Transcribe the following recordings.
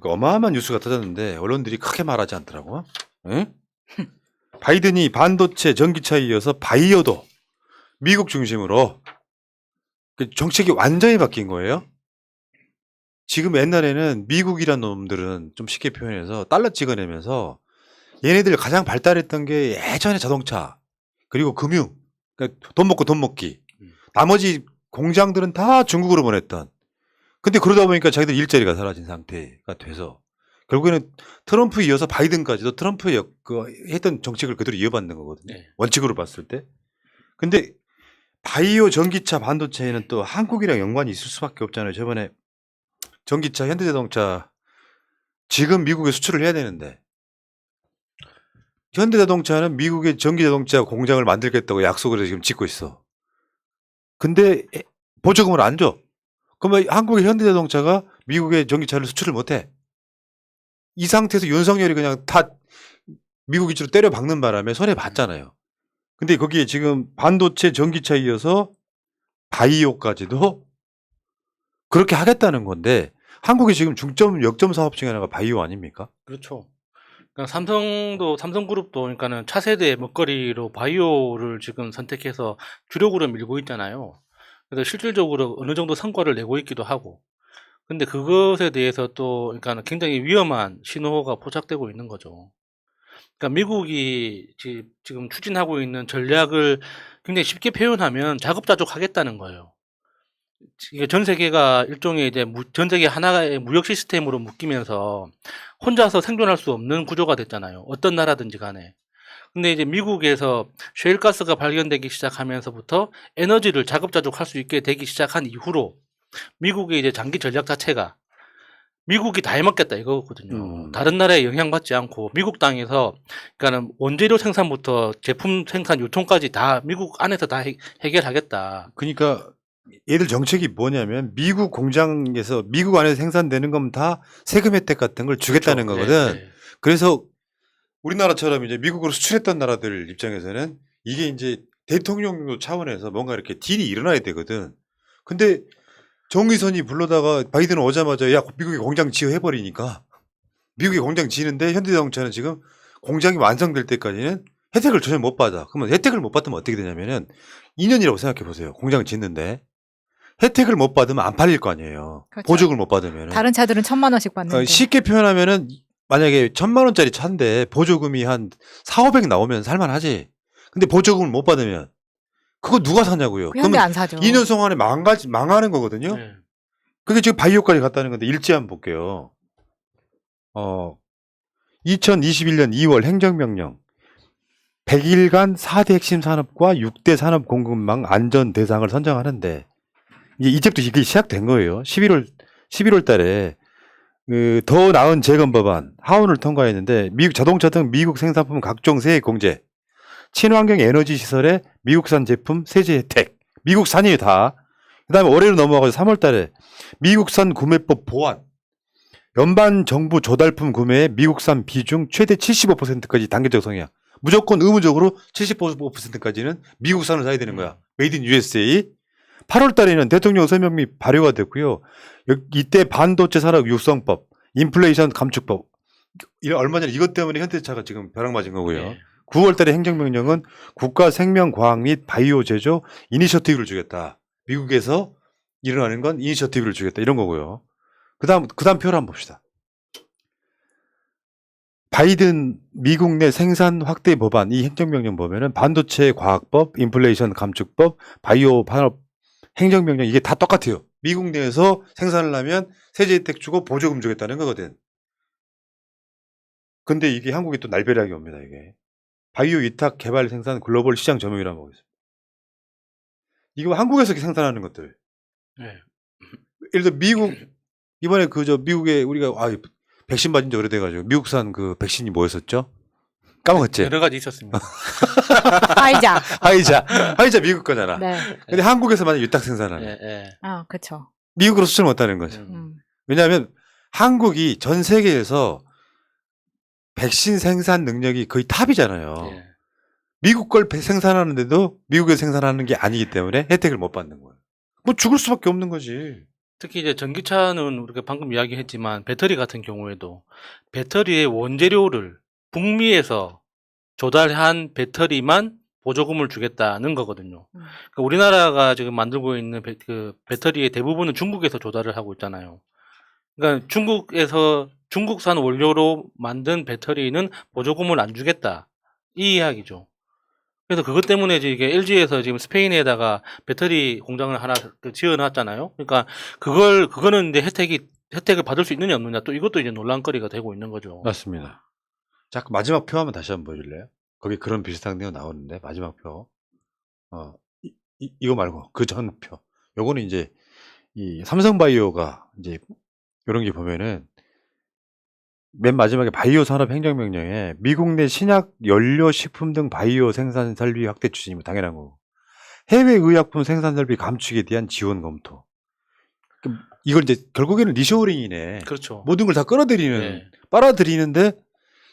그 어마어마한 뉴스가 터졌는데 언론들이 크게 말하지 않더라고. 응? 바이든이 반도체, 전기차에 이어서 바이오도 미국 중심으로 그 정책이 완전히 바뀐 거예요. 지금 옛날에는 미국이란 놈들은 좀 쉽게 표현해서 달러 찍어내면서 얘네들 가장 발달했던 게 예전에 자동차 그리고 금융, 그러니까 돈 먹고 돈 먹기. 나머지 공장들은 다 중국으로 보냈던. 근데 그러다 보니까 자기들 일자리가 사라진 상태가 돼서 결국에는 트럼프 이어서 바이든까지도 트럼프의 했던 정책을 그대로 이어받는 거거든요. 네. 원칙으로 봤을 때. 근데 바이오 전기차 반도체에는 또 한국이랑 연관이 있을 수밖에 없잖아요. 저번에 전기차 현대자동차 지금 미국에 수출을 해야 되는데 현대자동차는 미국의 전기자동차 공장을 만들겠다고 약속을 해서 지금 짓고 있어. 근데 보조금을 안 줘. 그러면 한국의 현대자동차가 미국의 전기차를 수출을 못해. 이 상태에서 윤석열이 그냥 다 미국 위주로 때려 박는 바람에 손해 봤잖아요. 근데 거기에 지금 반도체 전기차에 이어서 바이오까지도 그렇게 하겠다는 건데 한국이 지금 중점 역점 사업 중에 하나가 바이오 아닙니까? 그렇죠. 그러니까 삼성그룹도 그러니까는 차세대 먹거리로 바이오를 지금 선택해서 주력으로 밀고 있잖아요. 그래서 실질적으로 어느 정도 성과를 내고 있기도 하고. 근데 그것에 대해서 또 그러니까 굉장히 위험한 신호가 포착되고 있는 거죠. 그러니까 미국이 지금 추진하고 있는 전략을 굉장히 쉽게 표현하면 자급자족하겠다는 거예요. 이게 전 세계가 일종의 이제 전 세계 하나의 무역 시스템으로 묶이면서 혼자서 생존할 수 없는 구조가 됐잖아요. 어떤 나라든지 간에. 근데 이제 미국에서 셰일가스가 발견되기 시작하면서부터 에너지를 자급자족할 수 있게 되기 시작한 이후로 미국의 이제 장기 전략 자체가 미국이 다 해먹겠다 이거거든요. 다른 나라에 영향받지 않고 미국 땅에서 그러니까는 원재료 생산부터 제품 생산 유통까지 다 미국 안에서 다 해결하겠다. 그러니까 얘들 정책이 뭐냐면 미국 공장에서 미국 안에서 생산되는 건 다 세금 혜택 같은 걸 주겠다는 그렇죠. 거거든. 네, 네. 그래서 우리나라처럼 이제 미국으로 수출했던 나라들 입장에서는 이게 이제 대통령 차원에서 뭔가 이렇게 딜이 일어나야 되거든. 근데 정의선이 불러다가 바이든은 오자마자 야 미국에 공장 지어 해버리니까 미국에 공장 지는데 현대자동차는 지금 공장이 완성될 때까지는 혜택을 전혀 못 받아. 그러면 혜택을 못 받으면 어떻게 되냐면은 2년이라고 생각해 보세요. 공장 짓는데 혜택을 못 받으면 안 팔릴 거 아니에요. 그렇죠. 보조금을 못 받으면. 다른 차들은 1,000만 원씩 받는데. 쉽게 표현하면은 만약에 1,000만 원짜리 차인데 보조금이 한 4,500 나오면 살만하지. 근데 보조금을 못 받으면 그거 누가 사냐고요. 그 현대 안 사죠. 2년 동안에 망하는 거거든요. 네. 그게 지금 바이오까지 갔다는 건데 일지 한번 볼게요. 2021년 2월 행정명령 100일간 4대 핵심 산업과 6대 산업 공급망 안전 대상을 선정하는데 이제부터 이게 시작된 거예요. 11월 달에 더 나은 재건 법안 하원을 통과했는데 미국 자동차 등 미국 생산품 각종 세액 공제, 친환경 에너지 시설에 미국산 제품 세제 혜택, 미국산이에요 다. 그다음에 올해로 넘어가서 3월 달에 미국산 구매법 보완, 연방 정부 조달품 구매에 미국산 비중 최대 75%까지 단계적 성향. 무조건 의무적으로 75%까지는 미국산을 사야 되는 거야. 메이드 인 USA. 8월 달에는 대통령 서명이 발효가 됐고요. 이때 반도체 산업 육성법, 인플레이션 감축법. 얼마 전에 이것 때문에 현대차가 지금 벼락 맞은 거고요. 네. 9월 달에 행정명령은 국가 생명과학 및 바이오 제조 이니셔티브를 주겠다. 미국에서 일어나는 건 이니셔티브를 주겠다. 이런 거고요. 그다음 표를 한번 봅시다. 바이든 미국 내 생산 확대 법안 이 행정명령 보면은 반도체 과학법, 인플레이션 감축법, 바이오 산업 행정명령 이게 다 똑같아요. 미국 내에서 생산을 하면 세제 혜택 주고 보조금 주겠다는 거거든. 근데 이게 한국에 또 날벼락이 옵니다. 이게 바이오 위탁 개발 생산 글로벌 시장 점유율이라고 하고 있습니다. 이거 한국에서 생산하는 것들. 네. 예를 들어 미국 이번에 미국에 우리가 백신 맞은 지 오래돼가지고 미국산 그 백신이 뭐였었죠? 까먹었지? 여러 가지 있었습니다. 화이자. 화이자 미국 거잖아. 네. 근데 한국에서 만약 위탁 생산하는 네, 네. 그렇죠. 미국으로 수출 못하는 거죠. 왜냐하면 한국이 전 세계에서 백신 생산 능력이 거의 탑이잖아요. 네. 미국 걸 생산하는데도 미국에서 생산하는 게 아니기 때문에 혜택을 못 받는 거예요. 뭐 죽을 수밖에 없는 거지. 특히 이제 전기차는 우리가 방금 이야기했지만 배터리 같은 경우에도 배터리의 원재료를 북미에서 조달한 배터리만 보조금을 주겠다는 거거든요. 그러니까 우리나라가 지금 만들고 있는 그 배터리의 대부분은 중국에서 조달을 하고 있잖아요. 그러니까 중국산 원료로 만든 배터리는 보조금을 안 주겠다. 이 이야기죠. 그래서 그것 때문에 이제 이게 LG에서 지금 스페인에다가 배터리 공장을 하나 지어놨잖아요. 그러니까 그거는 이제 혜택을 받을 수 있느냐 없느냐 또 이것도 이제 논란거리가 되고 있는 거죠. 맞습니다. 자, 마지막 표 한번 다시 한번 보여줄래요? 거기 그런 비슷한 내용 나오는데 마지막 표. 이거 말고 그 전 표. 요거는 이제 이 삼성바이오가 이제 이런 게 보면은 맨 마지막에 바이오 산업 행정명령에 미국 내 신약, 연료, 식품 등 바이오 생산 설비 확대 추진이 당연한 거고 해외 의약품 생산 설비 감축에 대한 지원 검토. 이걸 이제 결국에는 리쇼어링이네. 그렇죠. 모든 걸 다 끌어들이는 네. 빨아들이는데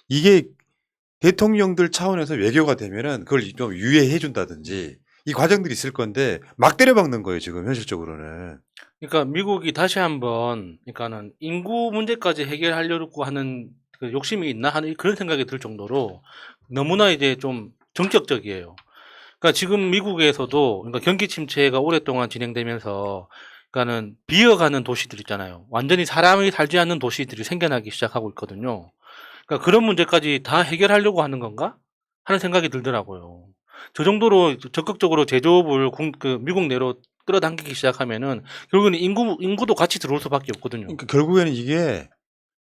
이게 대통령들 차원에서 외교가 되면은 그걸 좀 유예해 준다든지 이 과정들이 있을 건데 막 때려박는 거예요 지금 현실적으로는. 그러니까 미국이 다시 한번 그러니까는 인구 문제까지 해결하려고 하는 그 욕심이 있나 하는 그런 생각이 들 정도로 너무나 이제 좀 정격적이에요. 그러니까 지금 미국에서도 그러니까 경기 침체가 오랫동안 진행되면서 그러니까는 비어가는 도시들 있잖아요. 완전히 사람이 살지 않는 도시들이 생겨나기 시작하고 있거든요. 그러니까 그런 문제까지 다 해결하려고 하는 건가 하는 생각이 들더라고요. 저 정도로 적극적으로 제조업을 미국 내로 끌어당기기 시작하면은 결국은 인구도 같이 들어올 수밖에 없거든요. 그러니까 결국에는 이게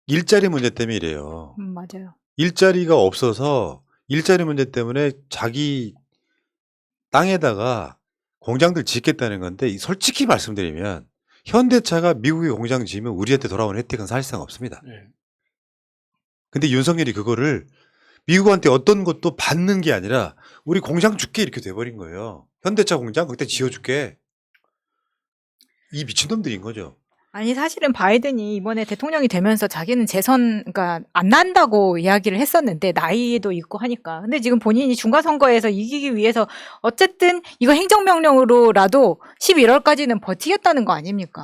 일자리 문제 때문에 이래요. 맞아요. 일자리가 없어서 일자리 문제 때문에 자기 땅에다가 공장들 짓겠다는 건데 솔직히 말씀드리면 현대차가 미국에 공장 지으면 우리한테 돌아오는 혜택은 사실상 없습니다. 네. 근데 윤석열이 그거를 미국한테 어떤 것도 받는 게 아니라 우리 공장 줄게 이렇게 돼버린 거예요. 현대차 공장 그때 지어줄게. 이 미친놈들인 거죠. 아니 사실은 바이든이 이번에 대통령이 되면서 자기는 그러니까 안 난다고 이야기를 했었는데 나이도 있고 하니까. 근데 지금 본인이 중간선거에서 이기기 위해서 어쨌든 이거 행정명령으로라도 11월까지는 버티겠다는 거 아닙니까?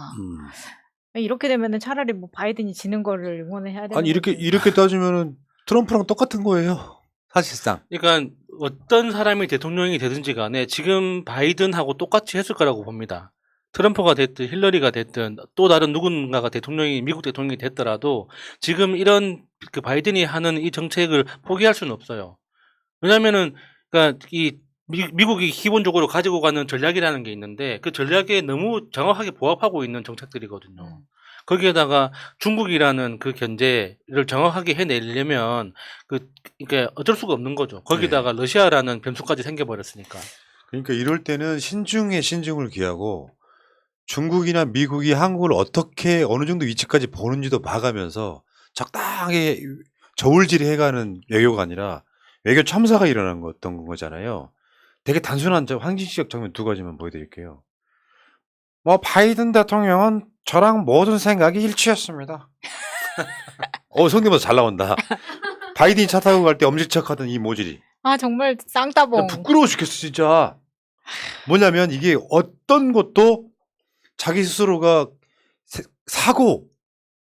이렇게 되면은 차라리 뭐 바이든이 지는 거를 응원을 해야 되는 아니 이렇게 따지면은 트럼프랑 똑같은 거예요. 사실상. 그러니까 어떤 사람이 대통령이 되든지 간에 지금 바이든하고 똑같이 했을 거라고 봅니다. 트럼프가 됐든 힐러리가 됐든 또 다른 누군가가 미국 대통령이 됐더라도 지금 이런 그 바이든이 하는 이 정책을 포기할 수는 없어요. 왜냐면은 그러니까 미국이 기본적으로 가지고 가는 전략이라는 게 있는데 그 전략에 너무 정확하게 부합하고 있는 정책들이거든요. 거기에다가 중국이라는 그 견제를 정확하게 해내려면 그러니까 어쩔 수가 없는 거죠. 거기다가 러시아라는 변수까지 생겨버렸으니까. 그러니까 이럴 때는 신중에 신중을 기하고 중국이나 미국이 한국을 어떻게 어느 정도 위치까지 보는지도 봐가면서 적당하게 저울질을 해가는 외교가 아니라 외교 참사가 일어난 어떤 거잖아요. 되게 단순한 황진시적 장면 두 가지만 보여드릴게요. 뭐 바이든 대통령은 저랑 모든 생각이 일치했습니다. 성대모사 잘 나온다. 바이든이 차 타고 갈 때 엄지척하던 이 모질이. 아 정말 쌍따봉. 부끄러워 죽겠어 진짜. 뭐냐면 이게 어떤 것도 자기 스스로가 사고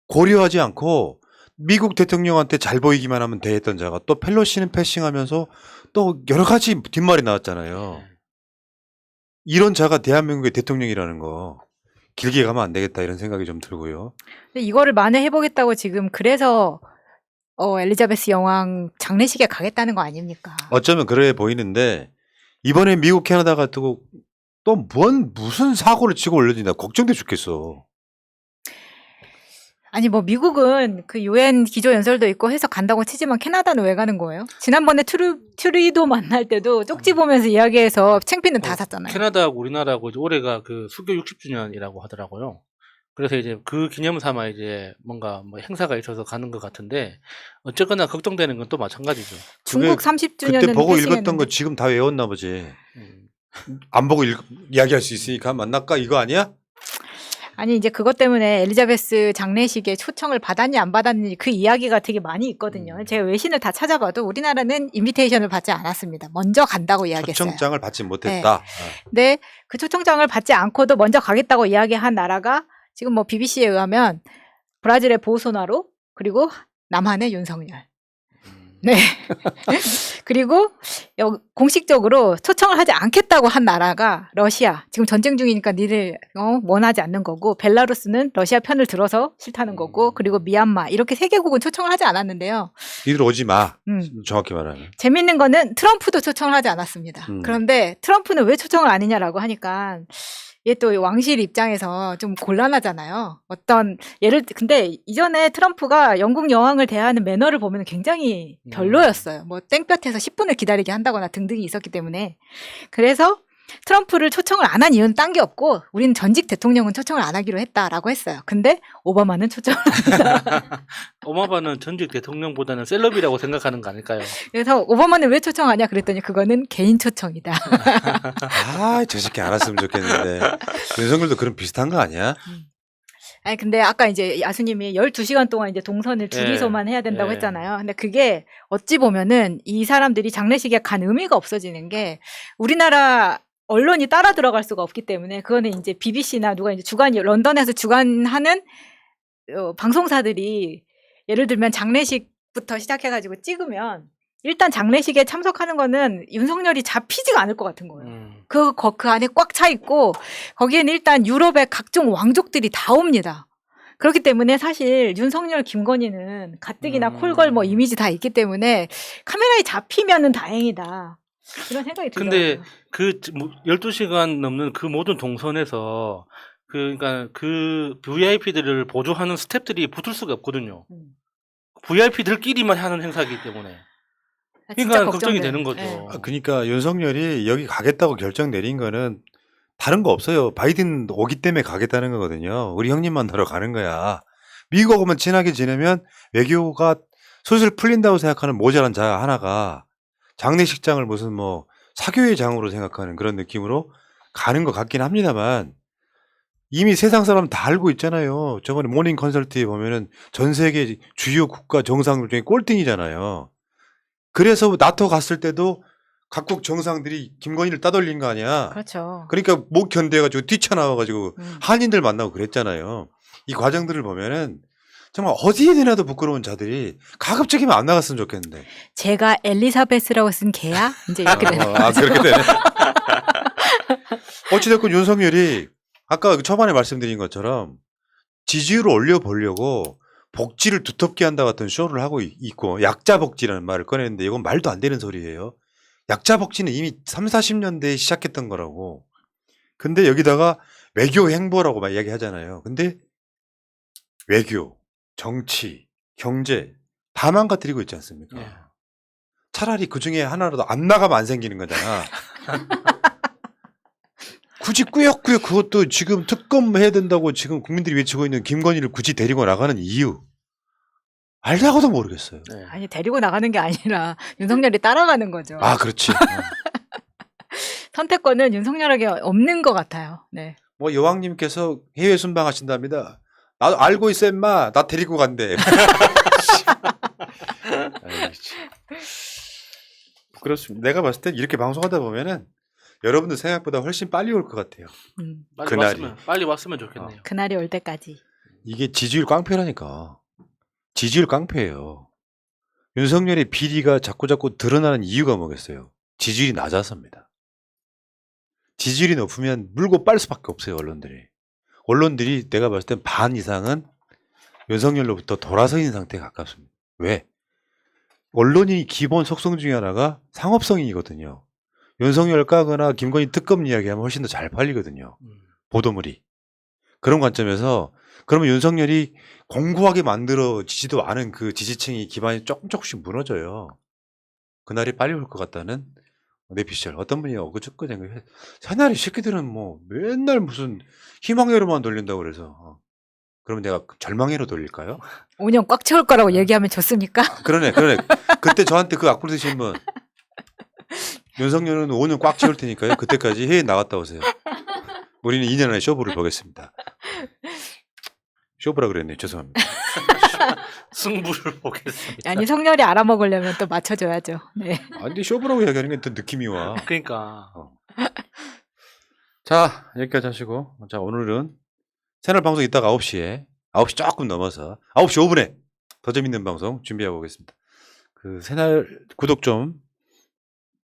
고려하지 않고 미국 대통령한테 잘 보이기만 하면 돼 했던 자가 또 펠로시는 패싱하면서 또 여러 가지 뒷말이 나왔잖아요. 이런 자가 대한민국의 대통령이라는 거 길게 가면 안 되겠다 이런 생각이 좀 들고요. 근데 이거를 만회해보겠다고 지금 그래서 엘리자베스 여왕 장례식에 가겠다는 거 아닙니까? 어쩌면 그래 보이는데 이번에 미국 캐나다가 또 무슨 사고를 치고 올려진다 걱정돼 죽겠어. 아니 뭐 미국은 그 유엔 기조 연설도 있고 해서 간다고 치지만 캐나다는 왜 가는 거예요? 지난번에 트루이도 만날 때도 쪽지 보면서 이야기해서 챙피는 다 샀잖아요. 캐나다하고 우리나라하고 올해가 그 수교 60주년이라고 하더라고요. 그래서 이제 그 기념 삼아 이제 뭔가 뭐 행사가 있어서 가는 것 같은데 어쨌거나 걱정되는 건 또 마찬가지죠. 중국 30주년은 그때 보고 읽었던 거 지금 다 외웠나 보지. 안 보고 이야기할 수 있으니까 만날까 이거 아니야? 아니 이제 그것 때문에 엘리자베스 장례식에 초청을 받았니 안 받았니 그 이야기가 되게 많이 있거든요. 제가 외신을 다 찾아봐도 우리나라는 인비테이션을 받지 않았습니다. 먼저 간다고 이야기했어요. 초청장을 받지 못했다. 네. 근데 그 초청장을 받지 않고도 먼저 가겠다고 이야기한 나라가 지금 뭐 BBC에 의하면 브라질의 보소나로 그리고 남한의 윤석열. 네. 그리고 공식적으로 초청을 하지 않겠다고 한 나라가 러시아. 지금 전쟁 중이니까 니들 원하지 않는 거고 벨라루스는 러시아 편을 들어서 싫다는 거고 그리고 미얀마 이렇게 3개국은 초청을 하지 않았는데요. 니들 오지 마. 음. 정확히 말하면. 재밌는 거는 트럼프도 초청을 하지 않았습니다. 그런데 트럼프는 왜 초청을 안 했냐라고 하니까 이게 또 왕실 입장에서 좀 곤란하잖아요. 근데 이전에 트럼프가 영국 여왕을 대하는 매너를 보면 굉장히 별로였어요. 뭐 땡볕에서 10분을 기다리게 한다거나 등등이 있었기 때문에. 그래서 트럼프를 초청을 안 한 이유는 딴 게 없고 우리는 전직 대통령은 초청을 안 하기로 했다라고 했어요. 근데 오바마는 초청을 합니다. 오바마는 전직 대통령보다는 셀럽이라고 생각하는 거 아닐까요? 그래서 오바마는 왜 초청하냐 그랬더니 그거는 개인 초청이다. 아, 저 새끼 알았으면 좋겠는데. 윤석열도 그런 비슷한 거 아니야? 아니 근데 아까 이제 야수님이 12시간 동안 이제 동선을 둘이서만 해야 된다고 예. 했잖아요. 근데 그게 어찌 보면은 이 사람들이 장례식에 간 의미가 없어지는 게 우리나라 언론이 따라 들어갈 수가 없기 때문에 그거는 이제 BBC나 누가 이제 런던에서 주관하는 방송사들이 예를 들면 장례식부터 시작해가지고 찍으면 일단 장례식에 참석하는 거는 윤석열이 잡히지가 않을 것 같은 거예요. 그 안에 꽉 차 있고 거기에는 일단 유럽의 각종 왕족들이 다 옵니다. 그렇기 때문에 사실 윤석열, 김건희는 가뜩이나 콜걸 뭐 이미지 다 있기 때문에 카메라에 잡히면은 다행이다. 이런 생각이 들어요. 근데 그 12시간 넘는 그 모든 동선에서 그러니까 그 VIP들을 보조하는 스태프들이 붙을 수가 없거든요. VIP들끼리만 하는 행사이기 때문에. 그러니까 걱정이 되는 거죠. 네. 그러니까 윤석열이 여기 가겠다고 결정 내린 거는 다른 거 없어요. 바이든 오기 때문에 가겠다는 거거든요. 우리 형님 만나러 가는 거야. 미국하고만 친하게 지내면 외교가 슬슬 풀린다고 생각하는 모자란 자 하나가 장례식장을 무슨 뭐 사교회장으로 생각하는 그런 느낌으로 가는 것 같긴 합니다만 이미 세상 사람 다 알고 있잖아요. 저번에 모닝 컨설트에 보면은 전 세계 주요 국가 정상들 중에 꼴등이잖아요. 그래서 나토 갔을 때도 각국 정상들이 김건희를 따돌린 거 아니야. 그렇죠. 그러니까 못 견뎌가지고 뛰쳐나와가지고 한인들 만나고 그랬잖아요. 이 과정들을 보면은 정말 어디에 내놔도 부끄러운 자들이 가급적이면 안 나갔으면 좋겠는데. 제가 엘리사베스라고 쓴 개야? 이제 이렇게 되는 거죠. 그렇게 되네. 어찌됐건 윤석열이 아까 초반에 말씀드린 것처럼 지지율을 올려보려고 복지를 두텁게 한다 같은 쇼를 하고 있고 약자 복지라는 말을 꺼냈는데 이건 말도 안 되는 소리예요. 약자 복지는 이미 30-40년대에 시작했던 거라고. 근데 여기다가 외교 행보라고 막 이야기하잖아요. 근데 외교, 정치, 경제 다 망가뜨리고 있지 않습니까? 네. 차라리 그 중에 하나라도 안 나가면 안 생기는 거잖아. 굳이 꾸역꾸역 그것도 지금 특검해야 된다고 지금 국민들이 외치고 있는 김건희를 굳이 데리고 나가는 이유 알다가도 모르겠어요. 네. 아니 데리고 나가는 게 아니라 윤석열이 따라가는 거죠. 아 그렇지. 선택권은 윤석열에게 없는 것 같아요. 네. 뭐 여왕님께서 해외 순방하신답니다. 나도 알고 있어 임마. 나 데리고 간대. 그렇습니다. 내가 봤을 땐 이렇게 방송하다 보면은 여러분들 생각보다 훨씬 빨리 올 것 같아요. 빨리 왔으면 좋겠네요. 그날이 올 때까지. 이게 지지율 깡패라니까. 지지율 깡패예요. 윤석열의 비리가 자꾸 드러나는 이유가 뭐겠어요? 지지율이 낮아서입니다. 지지율이 높으면 물고 빨 수밖에 없어요, 언론들이. 언론들이 내가 봤을 땐 반 이상은 윤석열로부터 돌아서 있는 상태에 가깝습니다. 왜? 언론이 기본 속성 중에 하나가 상업성이거든요. 윤석열 까거나 김건희 특검 이야기하면 훨씬 더 잘 팔리거든요. 보도물이. 그런 관점에서 그러면 윤석열이 공고하게 만들어지지도 않은 그 지지층이 기반이 조금씩 무너져요. 그날이 빨리 올 것 같다는 내피셜. 어떤 분이 어그저께 생각해. 새날이 새끼들은 뭐 맨날 무슨 희망회로만 돌린다고 그래서. 그러면 내가 절망회로 돌릴까요? 5년 꽉 채울 거라고 얘기하면 좋습니까? 그러네. 그때 저한테 그 악플 드신 분. 윤석열은 5년 꽉 채울 테니까요. 그때까지 해외 나갔다 오세요. 우리는 2년 안에 쇼부를 보겠습니다. 쇼부라 그랬네요. 죄송합니다. 승부를 보겠습니다. 아니 성렬이 알아먹으려면 또 맞춰줘야죠. 네. 근데 쇼부라고 이야기하는 게 또 느낌이 와. 그러니까 자, 여기까지 하시고. 자, 오늘은 새날 방송 이따가 9시에 9시 조금 넘어서 9시 5분에 더 재밌는 방송 준비하고 오겠습니다. 그 새날 구독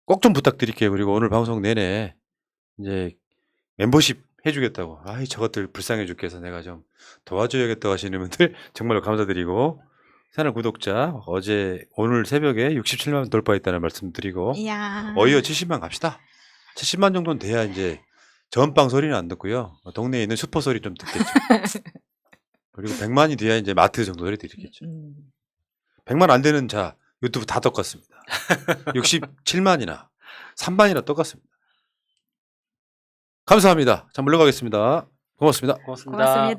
꼭 좀 부탁드릴게요. 그리고 오늘 방송 내내 이제 멤버십 해주겠다고. 아이 저것들 불쌍해 죽겠어. 내가 좀 도와줘야겠다고 하시는 분들 정말로 감사드리고 새날 구독자 오늘 새벽에 67만 돌파했다는 말씀드리고 이야. 어이어 70만 갑시다. 70만 정도는 돼야 이제 전방 소리는 안 듣고요. 동네에 있는 슈퍼 소리 좀 듣겠죠. 그리고 100만이 돼야 이제 마트 정도 소리 들리겠죠. 100만 안 되는 자 유튜브 다 똑같습니다. 67만이나 3만이나 똑같습니다. 감사합니다. 자 물러가겠습니다. 고맙습니다. 고맙습니다. 고맙습니다.